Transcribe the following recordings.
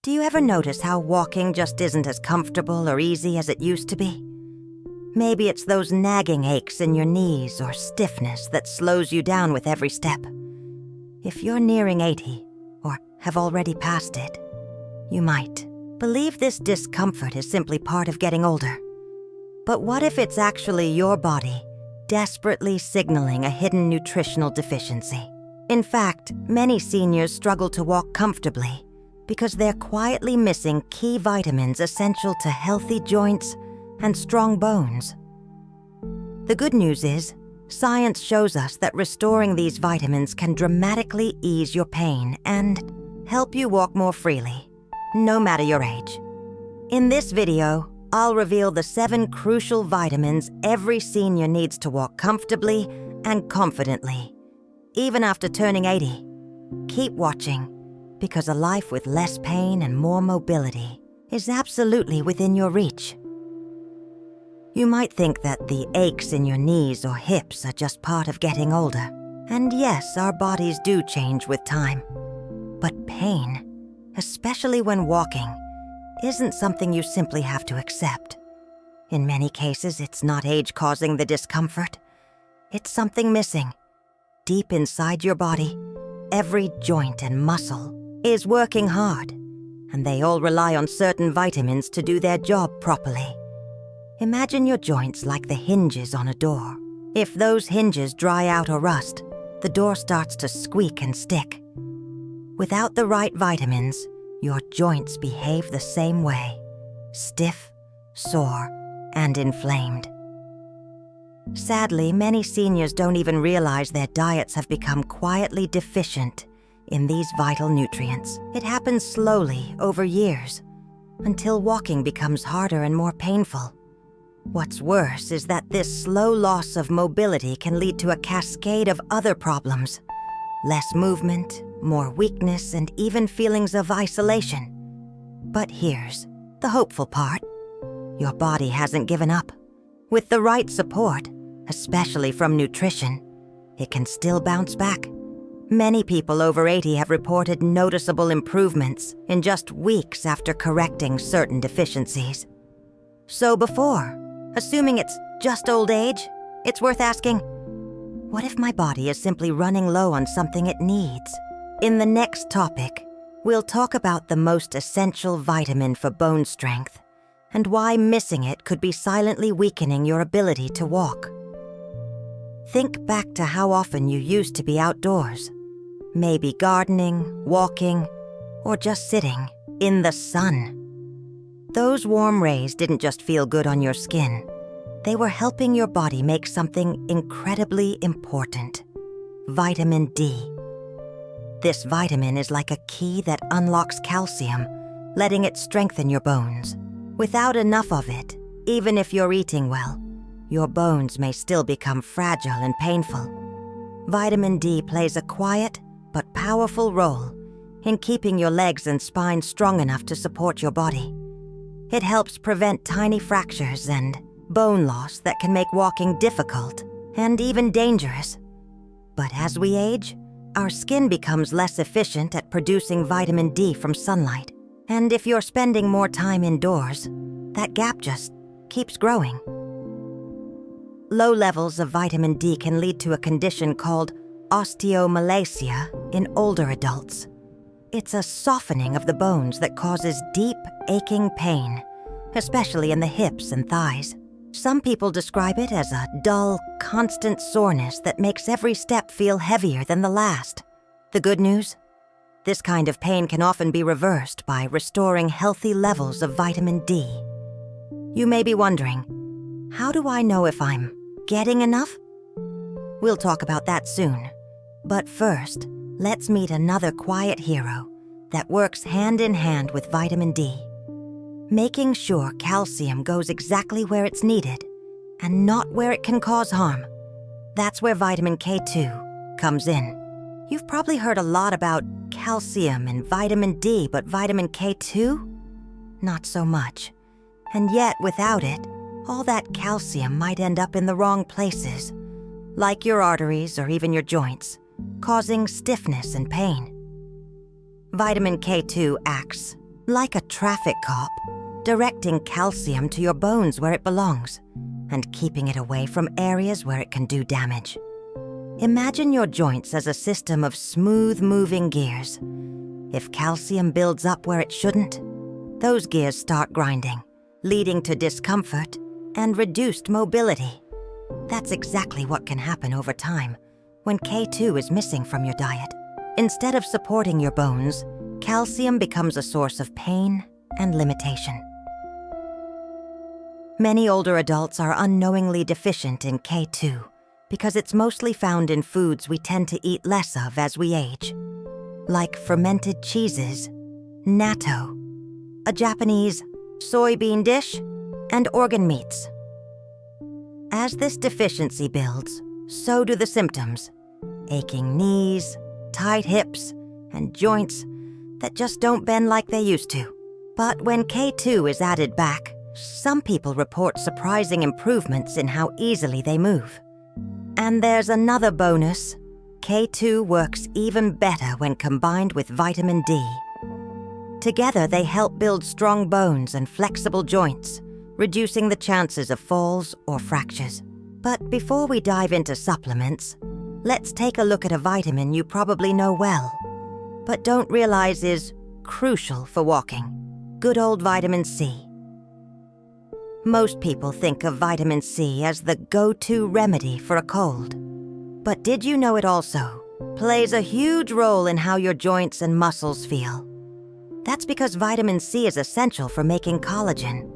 Do you ever notice how walking just isn't as comfortable or easy as it used to be? Maybe it's those nagging aches in your knees or stiffness that slows you down with every step. If you're nearing 80, or have already passed it, you might believe this discomfort is simply part of getting older. But what if it's actually your body desperately signaling a hidden nutritional deficiency? In fact, many seniors struggle to walk comfortably because they're quietly missing key vitamins essential to healthy joints and strong bones. The good news is, science shows us that restoring these vitamins can dramatically ease your pain and help you walk more freely, no matter your age. In this video, I'll reveal the 7 crucial vitamins every senior needs to walk comfortably and confidently, even after turning 80. Keep watching, because a life with less pain and more mobility is absolutely within your reach. You might think that the aches in your knees or hips are just part of getting older. And yes, our bodies do change with time. But pain, especially when walking, isn't something you simply have to accept. In many cases, it's not age causing the discomfort. It's something missing. Deep inside your body, every joint and muscle is working hard, and they all rely on certain vitamins to do their job properly. Imagine your joints like the hinges on a door. If those hinges dry out or rust, the door starts to squeak and stick. Without the right vitamins, your joints behave the same way: stiff, sore, and inflamed. Sadly, many seniors don't even realize their diets have become quietly deficient in these vital nutrients. It happens slowly over years, until walking becomes harder and more painful. What's worse is that this slow loss of mobility can lead to a cascade of other problems: less movement, more weakness, and even feelings of isolation. But here's the hopeful part. Your body hasn't given up. With the right support, especially from nutrition, it can still bounce back. Many people over 80 have reported noticeable improvements in just weeks after correcting certain deficiencies. So before assuming it's just old age, it's worth asking, what if my body is simply running low on something it needs? In the next topic, we'll talk about the most essential vitamin for bone strength and why missing it could be silently weakening your ability to walk. Think back to how often you used to be outdoors, maybe gardening, walking, or just sitting in the sun. Those warm rays didn't just feel good on your skin. They were helping your body make something incredibly important: vitamin D. This vitamin is like a key that unlocks calcium, letting it strengthen your bones. Without enough of it, even if you're eating well, your bones may still become fragile and painful. Vitamin D plays a quiet but powerful role in keeping your legs and spine strong enough to support your body. It helps prevent tiny fractures and bone loss that can make walking difficult and even dangerous. But as we age, our skin becomes less efficient at producing vitamin D from sunlight. And if you're spending more time indoors, that gap just keeps growing. Low levels of vitamin D can lead to a condition called osteomalacia in older adults. It's a softening of the bones that causes deep, aching pain, especially in the hips and thighs. Some people describe it as a dull, constant soreness that makes every step feel heavier than the last. The good news? This kind of pain can often be reversed by restoring healthy levels of vitamin D. You may be wondering, how do I know if I'm getting enough? We'll talk about that soon. But first, let's meet another quiet hero that works hand in hand with vitamin D, making sure calcium goes exactly where it's needed and not where it can cause harm. That's where vitamin K2 comes in. You've probably heard a lot about calcium and vitamin D, but vitamin K2? Not so much. And yet, without it, all that calcium might end up in the wrong places, like your arteries or even your joints, causing stiffness and pain. Vitamin K2 acts Like a traffic cop, directing calcium to your bones where it belongs and keeping it away from areas where it can do damage. Imagine your joints as a system of smooth-moving gears. If calcium builds up where it shouldn't, those gears start grinding, leading to discomfort and reduced mobility. That's exactly what can happen over time when K2 is missing from your diet. Instead of supporting your bones, calcium becomes a source of pain and limitation. Many older adults are unknowingly deficient in K2 because it's mostly found in foods we tend to eat less of as we age, like fermented cheeses, natto, a Japanese soybean dish, and organ meats. As this deficiency builds, so do the symptoms: aching knees, tight hips, and joints that just don't bend like they used to. But when K2 is added back, some people report surprising improvements in how easily they move. And there's another bonus. K2 works even better when combined with vitamin D. Together, they help build strong bones and flexible joints, reducing the chances of falls or fractures. But before we dive into supplements, let's take a look at a vitamin you probably know well, but don't realize is crucial for walking: good old vitamin C. Most people think of vitamin C as the go-to remedy for a cold. But did you know it also plays a huge role in how your joints and muscles feel? That's because vitamin C is essential for making collagen,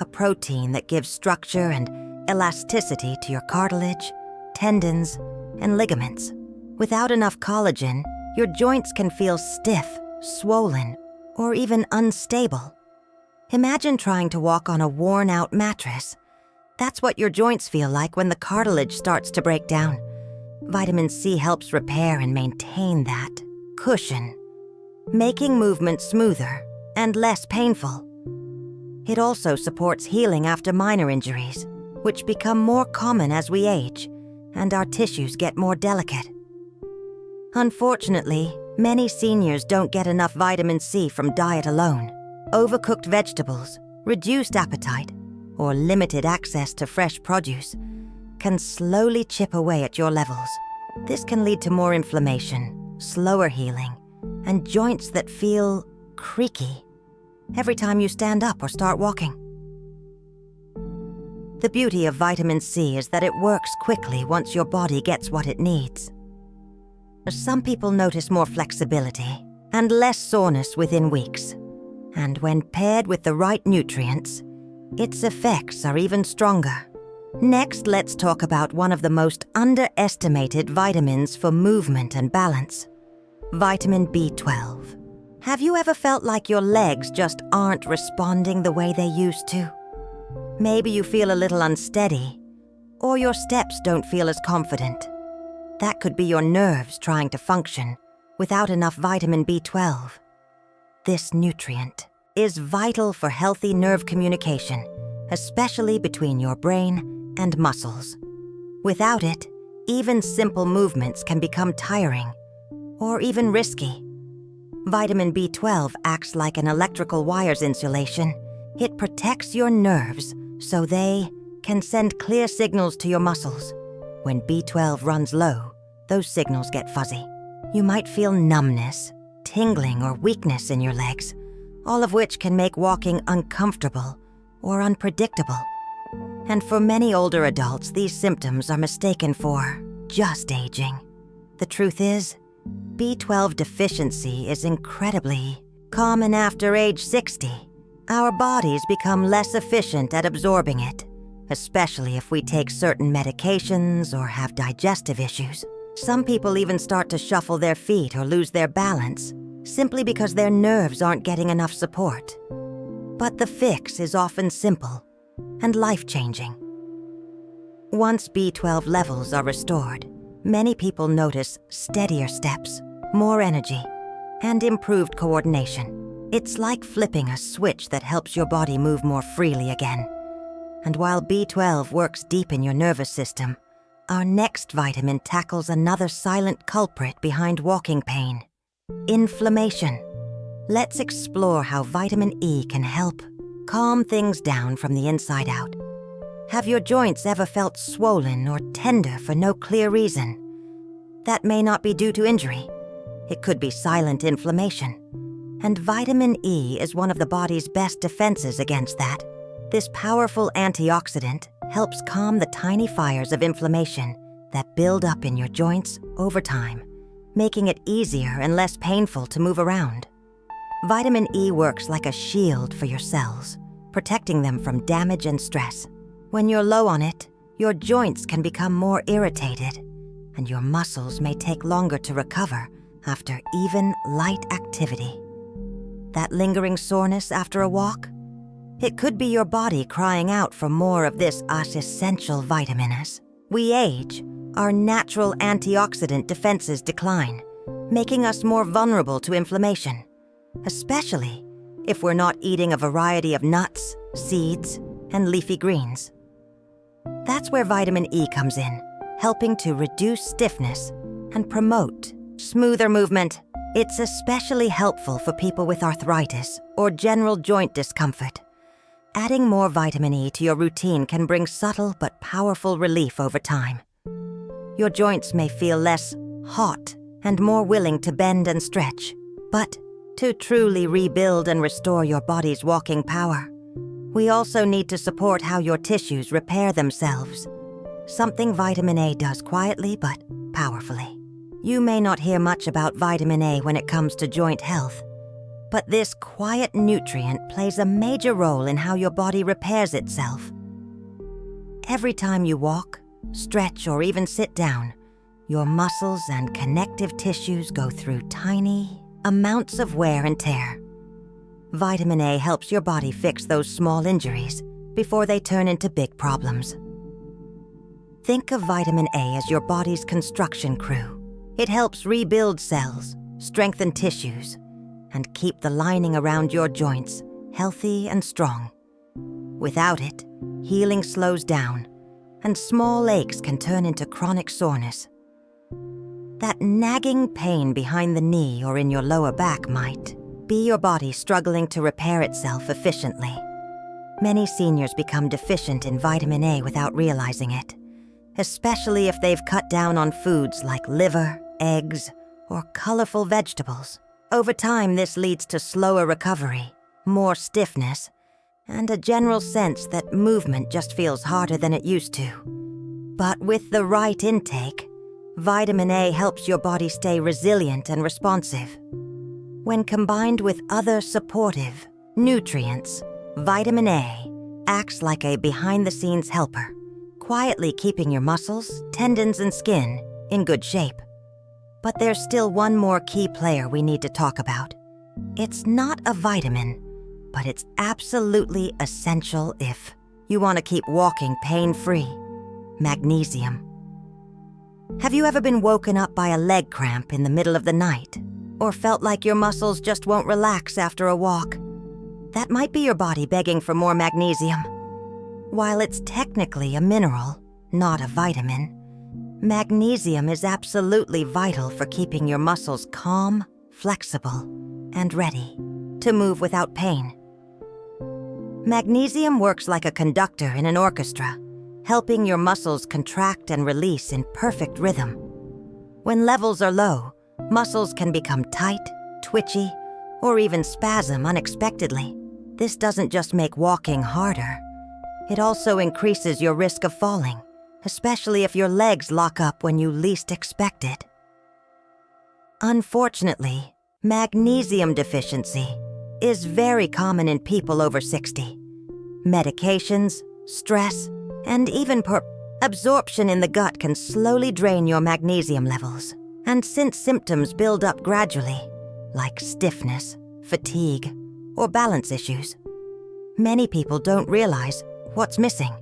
a protein that gives structure and elasticity to your cartilage, tendons, and ligaments. Without enough collagen, your joints can feel stiff, swollen, or even unstable. Imagine trying to walk on a worn-out mattress. That's what your joints feel like when the cartilage starts to break down. Vitamin C helps repair and maintain that cushion, making movement smoother and less painful. It also supports healing after minor injuries, which become more common as we age and our tissues get more delicate. Unfortunately, many seniors don't get enough vitamin C from diet alone. Overcooked vegetables, reduced appetite, or limited access to fresh produce can slowly chip away at your levels. This can lead to more inflammation, slower healing, and joints that feel creaky every time you stand up or start walking. The beauty of vitamin C is that it works quickly once your body gets what it needs. Some people notice more flexibility and less soreness within weeks. And when paired with the right nutrients, its effects are even stronger. Next, let's talk about one of the most underestimated vitamins for movement and balance: vitamin B12. Have you ever felt like your legs just aren't responding the way they used to? Maybe you feel a little unsteady, or your steps don't feel as confident. That could be your nerves trying to function without enough vitamin B12. This nutrient is vital for healthy nerve communication, especially between your brain and muscles. Without it, even simple movements can become tiring or even risky. Vitamin B12 acts like an electrical wire's insulation. It protects your nerves so they can send clear signals to your muscles. When B12 runs low, those signals get fuzzy. You might feel numbness, tingling, or weakness in your legs, all of which can make walking uncomfortable or unpredictable. And for many older adults, these symptoms are mistaken for just aging. The truth is, B12 deficiency is incredibly common after age 60. Our bodies become less efficient at absorbing it, especially if we take certain medications or have digestive issues. Some people even start to shuffle their feet or lose their balance, simply because their nerves aren't getting enough support. But the fix is often simple and life-changing. Once B12 levels are restored, many people notice steadier steps, more energy, and improved coordination. It's like flipping a switch that helps your body move more freely again. And while B12 works deep in your nervous system, our next vitamin tackles another silent culprit behind walking pain: inflammation. let's explore how vitamin E can help calm things down from the inside out. Have your joints ever felt swollen or tender for no clear reason? That may not be due to injury. It could be silent inflammation. And vitamin E is one of the body's best defenses against that. This powerful antioxidant helps calm the tiny fires of inflammation that build up in your joints over time, making it easier and less painful to move around. Vitamin E works like a shield for your cells, protecting them from damage and stress. When you're low on it, your joints can become more irritated, and your muscles may take longer to recover after even light activity. That lingering soreness after a walk? It could be your body crying out for more of this essential vitamin. As we age, our natural antioxidant defenses decline, making us more vulnerable to inflammation, especially if we're not eating a variety of nuts, seeds, and leafy greens. That's where vitamin E comes in, helping to reduce stiffness and promote smoother movement. It's especially helpful for people with arthritis or general joint discomfort. Adding more vitamin E to your routine can bring subtle but powerful relief over time. Your joints may feel less hot and more willing to bend and stretch, but to truly rebuild and restore your body's walking power, we also need to support how your tissues repair themselves, something vitamin A does quietly but powerfully. You may not hear much about vitamin A when it comes to joint health, but this quiet nutrient plays a major role in how your body repairs itself. Every time you walk, stretch, or even sit down, your muscles and connective tissues go through tiny amounts of wear and tear. Vitamin A helps your body fix those small injuries before they turn into big problems. Think of vitamin A as your body's construction crew. It helps rebuild cells, strengthen tissues, and keep the lining around your joints healthy and strong. Without it, healing slows down, and small aches can turn into chronic soreness. That nagging pain behind the knee or in your lower back might be your body struggling to repair itself efficiently. Many seniors become deficient in vitamin A without realizing it, especially if they've cut down on foods like liver, eggs, or colorful vegetables. Over time, this leads to slower recovery, more stiffness, and a general sense that movement just feels harder than it used to. But with the right intake, vitamin A helps your body stay resilient and responsive. When combined with other supportive nutrients, vitamin A acts like a behind-the-scenes helper, quietly keeping your muscles, tendons, and skin in good shape. But there's still one more key player we need to talk about. It's not a vitamin, but it's absolutely essential if you want to keep walking pain-free: magnesium. Have you ever been woken up by a leg cramp in the middle of the night, or felt like your muscles just won't relax after a walk? That might be your body begging for more magnesium. While it's technically a mineral, not a vitamin, magnesium is absolutely vital for keeping your muscles calm, flexible, and ready to move without pain. Magnesium works like a conductor in an orchestra, helping your muscles contract and release in perfect rhythm. When levels are low, muscles can become tight, twitchy, or even spasm unexpectedly. This doesn't just make walking harder, it also increases your risk of falling, especially if your legs lock up when you least expect it. Unfortunately, magnesium deficiency is very common in people over 60. Medications, stress, and even absorption in the gut can slowly drain your magnesium levels. And since symptoms build up gradually, like stiffness, fatigue, or balance issues, many people don't realize what's missing.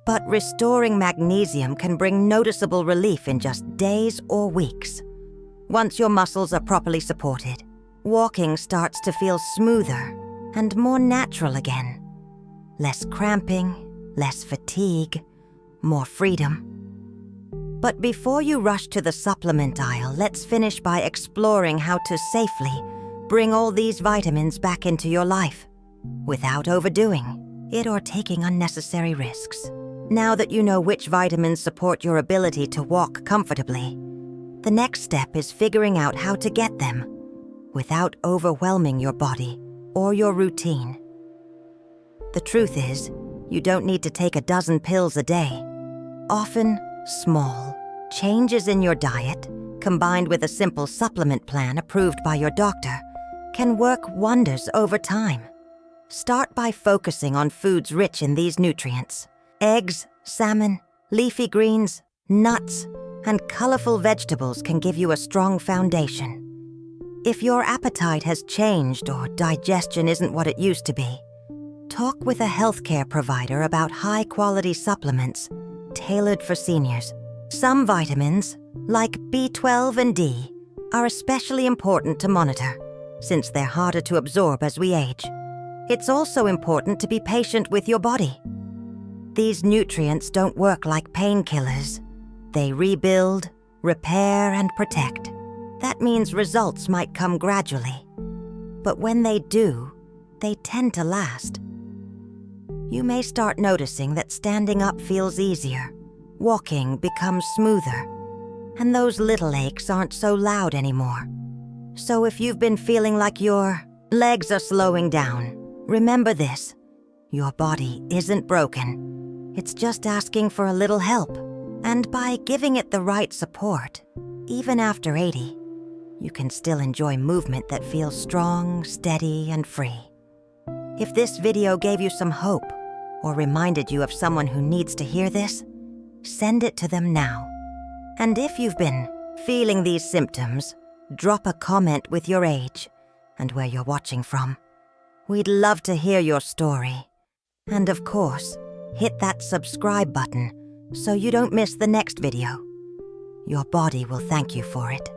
But restoring magnesium can bring noticeable relief in just days or weeks. Once your muscles are properly supported, walking starts to feel smoother and more natural again. Less cramping, less fatigue, more freedom. But before you rush to the supplement aisle, let's finish by exploring how to safely Bring all these vitamins back into your life without overdoing it or taking unnecessary risks. Now that you know which vitamins support your ability to walk comfortably, the next step is figuring out how to get them without overwhelming your body or your routine. The truth is, you don't need to take a dozen pills a day. Often, small changes in your diet, combined with a simple supplement plan approved by your doctor, can work wonders over time. Start by focusing on foods rich in these nutrients. Eggs, salmon, leafy greens, nuts, and colorful vegetables can give you a strong foundation. If your appetite has changed or digestion isn't what it used to be, talk with a healthcare provider about high-quality supplements tailored for seniors. Some vitamins, like B12 and D, are especially important to monitor, since they're harder to absorb as we age. It's also important to be patient with your body. These nutrients don't work like painkillers. They rebuild, repair, and protect. That means results might come gradually. But when they do, they tend to last. You may start noticing that standing up feels easier, walking becomes smoother, and those little aches aren't so loud anymore. So if you've been feeling like your legs are slowing down, remember this: your body isn't broken. It's just asking for a little help. And by giving it the right support, even after 80, you can still enjoy movement that feels strong, steady, and free. If this video gave you some hope or reminded you of someone who needs to hear this, send it to them now. And if you've been feeling these symptoms, drop a comment with your age and where you're watching from. We'd love to hear your story. And of course, hit that subscribe button so you don't miss the next video. Your body will thank you for it.